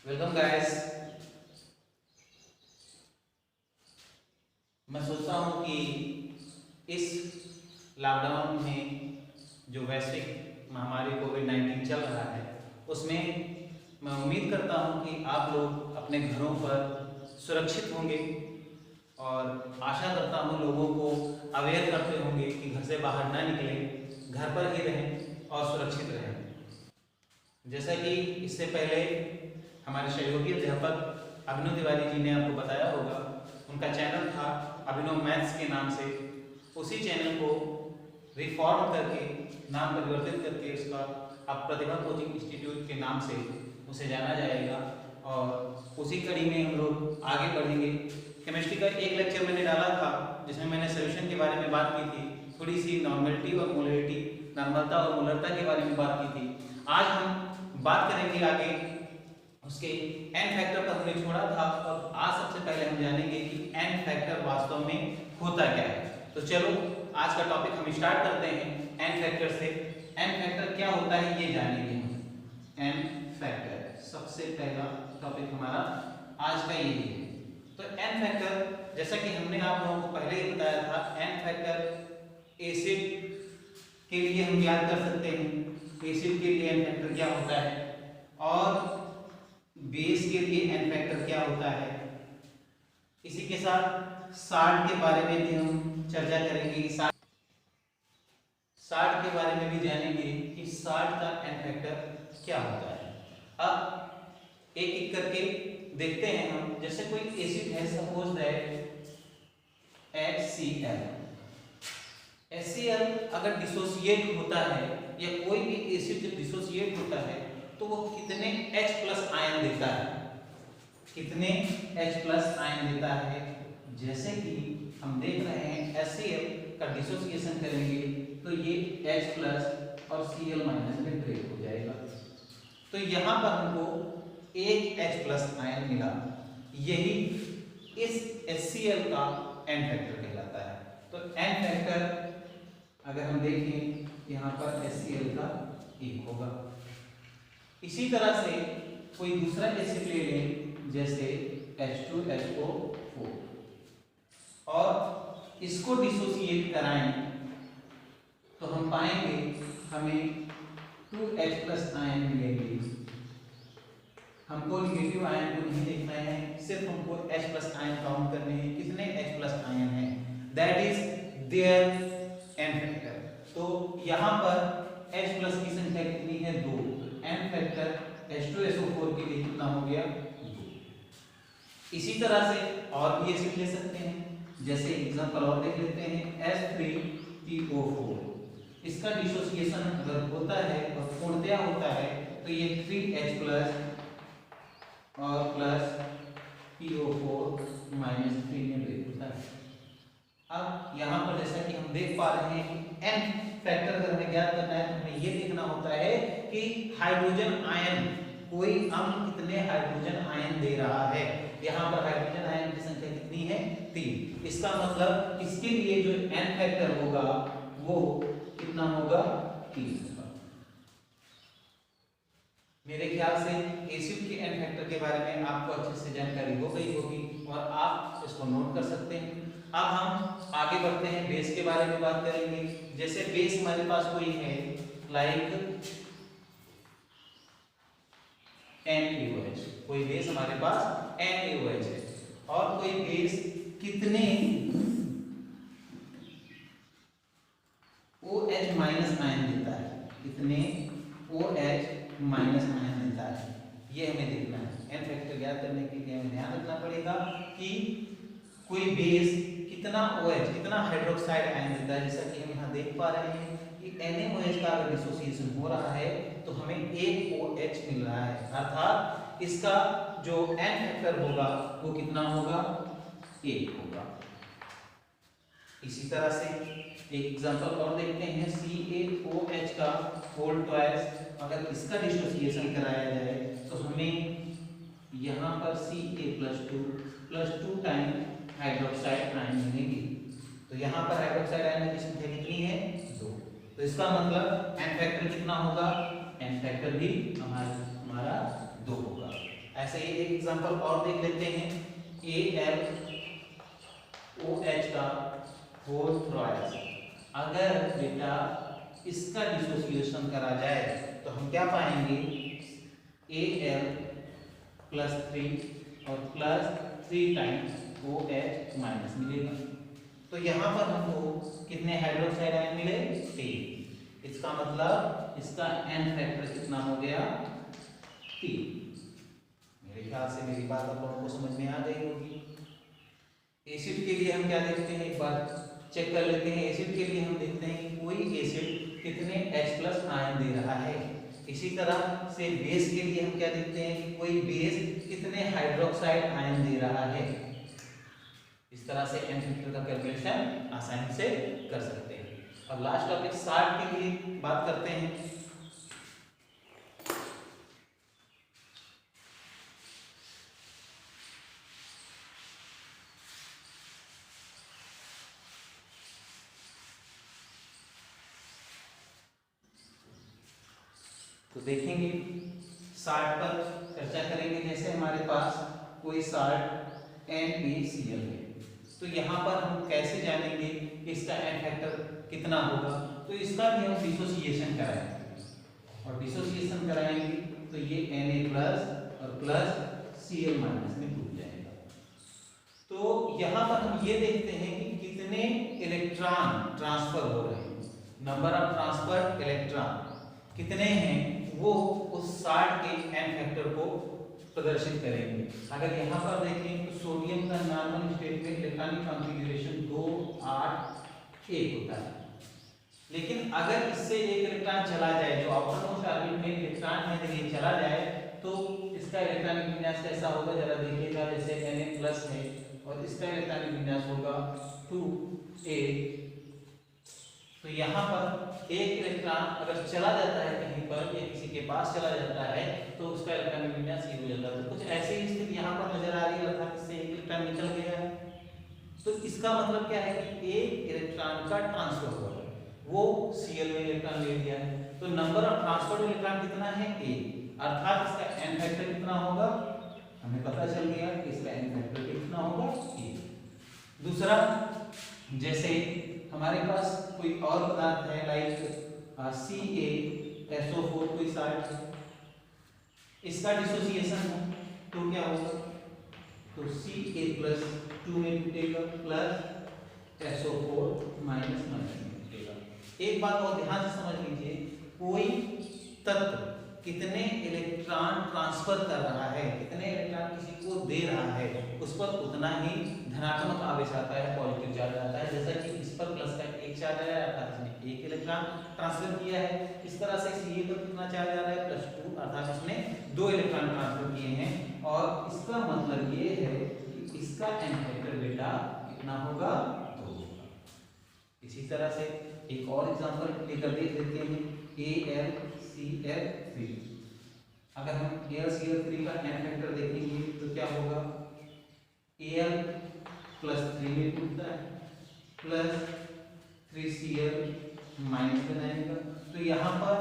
Welcome guys. मैं सोचता हूँ कि इस लॉकडाउन में जो वैश्विक महामारी कोविड-19 चल रहा है उसमें मैं उम्मीद करता हूँ कि आप लोग अपने घरों पर सुरक्षित होंगे और आशा करता हूँ लोगों को अवेयर करते होंगे कि घर से बाहर ना निकलें, घर पर ही रहें और सुरक्षित रहें। जैसा कि इससे पहले हमारे सहयोगी अध्यापक अभिनव तिवारी जी ने आपको बताया होगा, उनका चैनल था अभिनव मैथ्स के नाम से। उसी चैनल को रिफॉर्म करके नाम परिवर्तित करके उसका अब प्रतिभा कोचिंग इंस्टीट्यूट के नाम से उसे जाना जाएगा और उसी कड़ी में हम लोग आगे बढ़ेंगे। केमिस्ट्री का एक लेक्चर मैंने डाला था जिसमें मैंने सोल्यूशन के बारे में बात की थी, थोड़ी सी नॉर्मलिटी और मोलरिटी, नॉर्मलता और मोलरता के बारे में बात की थी। आज हम बात करेंगे आगे उसके एन फैक्टर पर हमने छोड़ा था और आज सबसे पहले हम जानेंगे कि एन फैक्टर वास्तव में होता क्या है। तो चलो आज का टॉपिक हम स्टार्ट करते हैं एन फैक्टर से। एन फैक्टर क्या होता है ये जानेंगे हम। एन फैक्टर सबसे पहला टॉपिक हमारा आज का यही है। तो एन फैक्टर जैसा कि हमने आप लोगों को पहले ही बताया था, एन फैक्टर एसिड के लिए हम याद कर सकते हैं, एसिड के लिए एन फैक्टर क्या होता है और बेस के लिए एन फैक्टर क्या होता है। इसी के साथ साल्ट के बारे में भी हम चर्चा करेंगे कि साल्ट के बारे में भी जानेंगे कि साल्ट का एन फैक्टर क्या होता है। अब एक एक करके देखते हैं हम। जैसे कोई एसिड है, सपोज दैट HCl। HCl अगर डिसोसिएट होता है या कोई भी एसिड जब डिसोसिएट होता है तो वो कितने H+ आयन देता है, कितने H+ आयन देता है। जैसे कि हम देख रहे हैं HCl का डिसोसिएशन करेंगे तो ये H+ और Cl- में ब्रेक हो जाएगा। तो यहाँ पर हमको एक H+ आयन मिला, यही इस HCl का एन फैक्टर कहलाता है। तो एन फैक्टर अगर हम देखें यहाँ पर HCl का 1 होगा। इसी तरह से कोई दूसरा एसिड ले लें जैसे H2SO4 और इसको डिसोसिएट कराएं तो हम पाएंगे हमें 2H+ आयन मिलेंगे। हमको निगेटिव आयन को नहीं देखना है, सिर्फ हमको H+ आयन काउंट करने हैं, कितने H+ आयन हैं, that is their n factor. तो यहाँ पर H+ की संख्या कितनी है, 2। एन फैक्टर H2SO4 के लिए कितना हो गया, 2। इसी तरह से और भी एसिड ले सकते हैं, जैसे एग्जांपल और देख लेते हैं H3PO4। इसका डिसोसिएशन अगर होता है और पूर्णतया होता है तो ये 3H+ और प्लस PO4 -3 में ब्रेक होता है। अब यहाँ पर जैसा कि हम देख पा रहे हैं कि एन फैक्टर अगर हमें ज्ञात करना है तो हमें ये देखना होता है कि हाइड्रोजन आयन, कोई अम्ल कितने हाइड्रोजन आयन दे रहा है। यहाँ पर हाइड्रोजन आयन की संख्या कितनी है, 3। इसका मतलब इसके लिए जो एन फैक्टर होगा वो कितना होगा, 3 होगा। मेरे ख्याल से एसिड के एन फैक्टर के बारे में आपको अच्छे से जानकारी हो गई होगी और आप इसको नोट कर सकते हैं। अब हम आगे बढ़ते हैं, बेस के बारे में बात करेंगे। जैसे बेस हमारे पास कोई है लाइक NaOH, कोई बेस हमारे पास NaOH है और कोई बेस कितने OH- आयन देता है, कितने OH- आयन देता है, ये हमें देखना है। एन फैक्टर ज्ञात करने के लिए हमें ध्यान रखना पड़ेगा कि कोई बेस कितना OH, कितना हाइड्रोक्साइड आयन देता है। जैसा कि हम यहाँ देख पा रहे हैं कि NaOH का अगर डिसोसिएशन हो रहा है तो हमें एक OH मिल रहा है, अर्थात इसका जो एन फैक्टर होगा वो कितना होगा, 1 होगा। इसी तरह से एक एग्जांपल और देखते हैं, CaOH का होल ट्वाइस अगर इसका डिसोसिएशन कराया जाए तो हमें यहाँ पर Ca+2 टाइम हाइड्रोक्साइड आयन मिलेंगे। तो यहाँ पर हाइड्रोक्साइड आयन की संख्या कितनी है, 2। तो इसका मतलब एन फैक्टर कितना होगा, एन फैक्टर भी हमारा 2 होगा। ऐसे ही एक एग्जांपल और देख लेते हैं, AlOH का होल थ्राइस। अगर बेटा इसका डिसोसिएशन करा जाए तो हम क्या पाएंगे, Al प्लस 3 और प्लस 3 टाइम्स OH माइनस मिलेगा। तो यहाँ पर हमको कितने हाइड्रोक्साइड आयन मिले, 3। इसका मतलब इसका n फैक्टर कितना हो गया, 3। मेरे ख्याल से मेरी बात आप लोगों को समझ में आ गई होगी। एसिड के लिए हम क्या देखते हैं, एक बार चेक कर लेते हैं। एसिड के लिए हम देखते हैं कि कोई एसिड कितने H+ आयन दे रहा है। इसी तरह से बेस के लिए हम क्या देखते हैं कि कोई बेस कितने हाइड्रोक्साइड आयन दे रहा है। इस तरह से n फैक्टर का कैलकुलेशन आसानी से कर सकते हैं। अब लास्ट टॉपिक साल्ट के लिए बात करते हैं। तो देखेंगे साल्ट पर चर्चा करेंगे। जैसे हमारे पास कोई साल्ट NaCl है, तो यहाँ पर हम कैसे जानेंगे इसका n फैक्टर कितना होगा। तो इसका भी हम डिसोसिएशन कराएंगे, और डिसोसिएशन कराएंगे तो ये Na+ और प्लस Cl- में टूट जाएगा। तो यहाँ पर हम ये देखते हैं कि कितने इलेक्ट्रॉन ट्रांसफर हो रहे हैं, नंबर ऑफ ट्रांसफर्ड इलेक्ट्रॉन कितने हैं, वो उस साल्ट के n फैक्टर को प्रदर्शित करेंगे। अगर यहाँ पर देखें तो सोडियम का नॉर्मल स्टेट में इलेक्ट्रॉनिक कॉन्फ़िगरेशन 2 8 1 होता है, लेकिन अगर इससे एक इलेक्ट्रॉन चला जाए, जो आउटर मोस्ट ऑर्बिट में इलेक्ट्रॉन है यदि चला जाए, तो इसका इलेक्ट्रॉनिक विन्यास कैसा होगा जरा देखिएगा। जैसे Na+ है और इसका इलेक्ट्रॉनिक विन्यास होगा 2a। तो यहाँ पर एक इलेक्ट्रॉन अगर चला जाता है कहीं पर या किसी के पास चला जाता है तो उसका इलेक्ट्रॉनिक विन्यास ये हो जाता है। तो कुछ ऐसी स्थिति यहाँ पर नजर आ रही है, अर्थात इससे एक इलेक्ट्रॉन निकल गया है। तो इसका मतलब क्या है कि एक इलेक्ट्रॉन का ट्रांसफर हुआ है, वो Cl में इलेक्ट्रॉन ले लिया है। तो नंबर ऑफ ट्रांसफर्ड इलेक्ट्रॉन कितना है, 1, अर्थात इसका n फैक्टर कितना होगा, हमें पता चल गया कि इसका n फैक्टर कितना होगा, 1। दूसरा, जैसे हमारे पास कोई और पदार्थ है लाइक CaSO4 कोई साल्ट है, इसका डिसोसिएशन है तो क्या होगा, तो Ca+ 2 में टूटेगा प्लस SO4 माइनस में टूटेगा। एक बात और ध्यान से समझ लीजिए, कोई तत्व कितने इलेक्ट्रॉन ट्रांसफर कर रहा है, कितने इलेक्ट्रॉन किसी को दे रहा है, उस पर उतना ही धनात्मक आवेश आता है, पॉजिटिव चार्ज आता है। जैसा कि इस पर प्लस का 1 चार्ज आया अर्थात इसने 1 इलेक्ट्रॉन ट्रांसफर किया है। इस तरह से Ca पर कितना चार्ज आ रहा है, +2, अर्थात इसने 2 इलेक्ट्रॉन ट्रांसफर किए हैं। और इसका मतलब ये है कि इसका n फैक्टर बेटा कितना होगा, 2 होगा। इसी तरह से एक और एग्जांपल लेकर देख लेते हैं, AlCl3। अगर हम AlCl3 का n फैक्टर देखेंगे तो क्या होगा, Al +3 में टूटता है प्लस 3Cl माइनस में जाएगा। तो यहाँ पर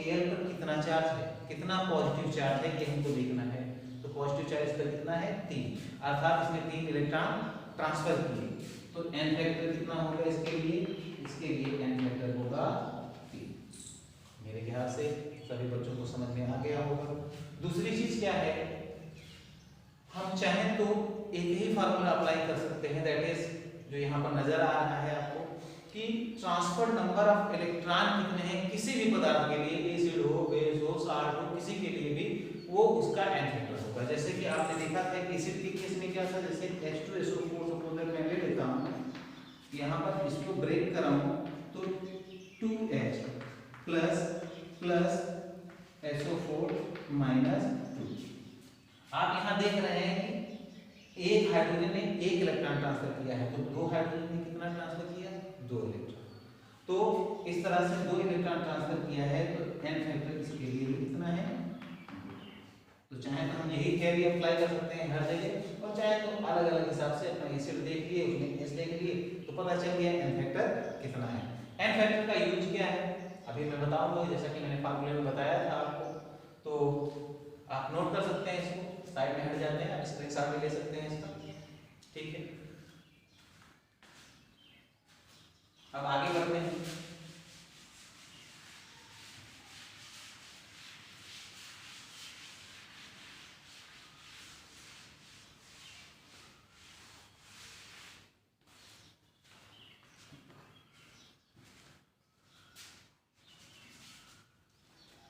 Al पर कितना चार्ज है, कितना पॉजिटिव चार्ज है, ये हमको देखना है। तो पॉजिटिव चार्ज पर कितना है, 3, अर्थात इसमें 3 इलेक्ट्रॉन ट्रांसफर किए। तो n फैक्टर कितना होगा इसके लिए n फैक्टर होगा 3। मेरे ख्याल से सभी बच्चों को समझ में आ गया होगा। दूसरी चीज क्या है, हम चाहें तो एक ही फार्मूला अप्लाई कर सकते हैं, दैट इज जो यहाँ पर नजर आ रहा है आपको कि ट्रांसफर नंबर ऑफ इलेक्ट्रॉन कितने हैं किसी भी पदार्थ के लिए, एसिड हो, बेस हो, साल्ट हो, किसी के लिए भी, वो उसका n फैक्टर होगा। जैसे कि आपने देखा था कि एसिड के केस में क्या था, जैसे H2SO4 सपोज मैं ले लेता हूँ, यहाँ पर इसको ब्रेक कराऊँ तो 2H प्लस SO4 माइनस 2। आप यहाँ देख रहे हैं कि एक हाइड्रोजन ने 1 इलेक्ट्रॉन ट्रांसफर किया है, तो 2 हाइड्रोजन ने कितना ट्रांसफर किया, 2 इलेक्ट्रॉन। तो इस तरह से 2 इलेक्ट्रॉन ट्रांसफर किया है, तो n फैक्टर इसके लिए भी कितना है। तो चाहे तो हम यही थ्योरी अप्लाई कर सकते हैं हर जगह, और चाहे तो अलग अलग हिसाब से अपना एसिड देख लिए, उसमें S देख लिए, तो पता चल गया n फैक्टर कितना है। n फैक्टर का यूज क्या है अभी मैं बताऊंगा, जैसा कि मैंने फार्मूले में बताया था आपको, तो आप नोट कर सकते हैं इसको साइड स्क्रीनशॉट भी ले सकते हैं इसका, ठीक है। अब आगे बढ़ते हैं।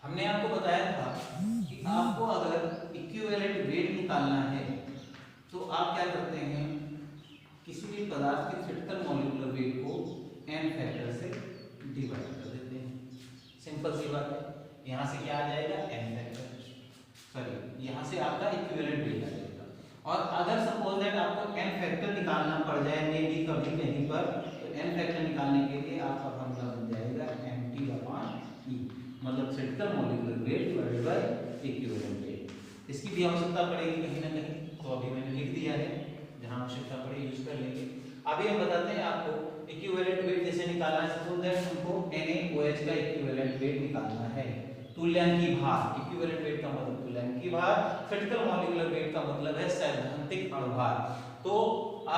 हमने आपको बताया था कि आपको अगर इक्विवेलेंट वेट निकालना है तो आप क्या करते हैं, किसी भी पदार्थ के क्रिटिकल मॉलिक्यूलर वेट को n फैक्टर से डिवाइड कर देते हैं। सिंपल सी बात है। यहाँ से क्या आ जाएगा, n फैक्टर, सॉरी यहाँ से आपका इक्विवेलेंट वेट आ जाएगा। और अगर सपोज दैट आपको n फैक्टर निकालना पड़ जाए मे भी कभी कहीं पर, तो n फैक्टर निकालने के लिए आपका फॉर्मूला बन जाएगा mT/E, मतलब critical molecular weight divided by equivalent weight. इसकी भी आवश्यकता पड़ेगी कहीं ना कहीं, तो अभी मैंने लिख दिया है, जहां आवश्यकता पड़े यूज कर लेंगे। अभी हम बताते हैं आपको इक्विवेलेंट वेट जैसे निकालना है। सपोज दैट हमको NaOH का इक्विवेलेंट वेट निकालना है, तुल्यांकी भार। इक्विवेलेंट वेट का मतलब तुल्यांकी भार, क्रिटिकल मॉलिक्यूलर वेट का मतलब है सैद्धांतिक अणुभार। तो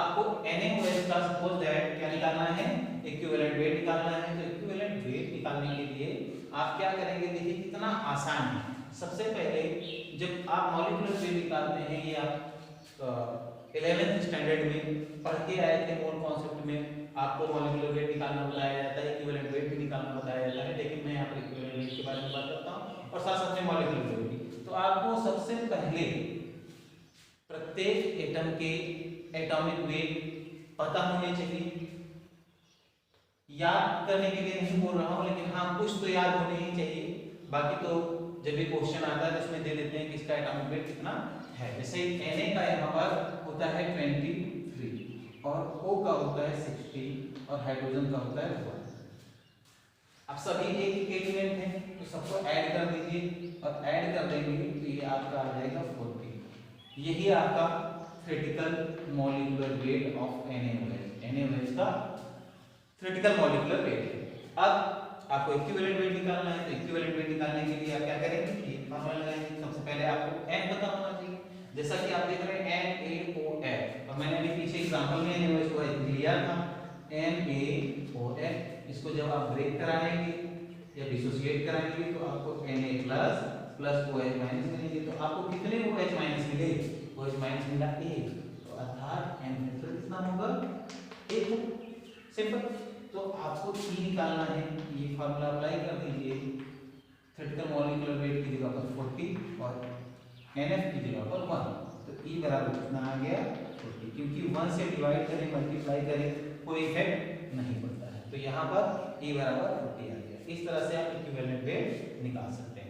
आपको NaOH का सपोज दैट क्या निकालना है, इक्विवेलेंट वेट निकालना है। तो इक्विवेलेंट वेट निकालने के लिए आप क्या करेंगे, देखिए कितना आसान है। सबसे पहले जब आप मॉलिक्यूलर वेट निकालते हैं, ये आप 11th स्टैंडर्ड में पढ़ के आए थे। मोल कॉन्सेप्ट में आपको मॉलिक्यूलर वेट निकालना बताया जाता है, इक्विवेलेंट वेट भी निकालना बताया जाता है, लेकिन मैं यहाँ पर इक्विवेलेंट वेट के बारे में बात करता हूँ और साथ साथ में मॉलिक्यूलर वेट भी। तो आपको सबसे पहले प्रत्येक एटम के एटॉमिक वेट पता होने चाहिए। याद करने के लिए नहीं बोल रहा हूँ, लेकिन हाँ कुछ तो याद होने ही चाहिए। बाकी तो जब भी क्वेश्चन आता है तो उसमें दे देते हैं कि इसका एटॉमिक वेट कितना है। जैसे Na का यहाँ पर होता है 23 और O का होता है 16 और हाइड्रोजन का होता है 1। अब सभी एक एलिमेंट है तो सबको ऐड कर दीजिए और ऐड कर देंगे तो ये आपका आ जाएगा 40। यही आपका critical molecular weight of NaOH। NaOH का क्रिटिकल मॉलिक्यूलर वेट है। अब आपको इक्विवेलेंट वेट निकालना है, तो इक्विवेलेंट वेट निकालने के लिए आप क्या करेंगे, ये फार्मूला लगाएंगे। सबसे पहले आपको n पता होना चाहिए, जैसा कि आप देख रहे हैं NaOH, और मैंने अभी पीछे एग्जांपल में NaOH को लिया था NaOH। इसको जब आप ब्रेक कराएंगे या डिसोसिएट कराएंगे तो आपको Na प्लस OH माइनस मिलेंगे। तो आपको कितने OH माइनस मिले, OH माइनस मिला 1, तो अर्थात n फैक्टर कितना होगा, 1। सिंपल। तो आपको E निकालना है, ये फार्मूला अप्लाई कर दीजिए। क्रिटिकल मॉलिक्यूलर वेट की जगह पर 40 और NF की जगह पर 1, तो E बराबर कितना आ गया, 40। क्योंकि 1 से डिवाइड करें मल्टीप्लाई करें कोई इफेक्ट नहीं पड़ता है, तो यहाँ पर E बराबर 40 आ गया। इस तरह से आप इक्विवेलेंट वेट निकाल सकते हैं।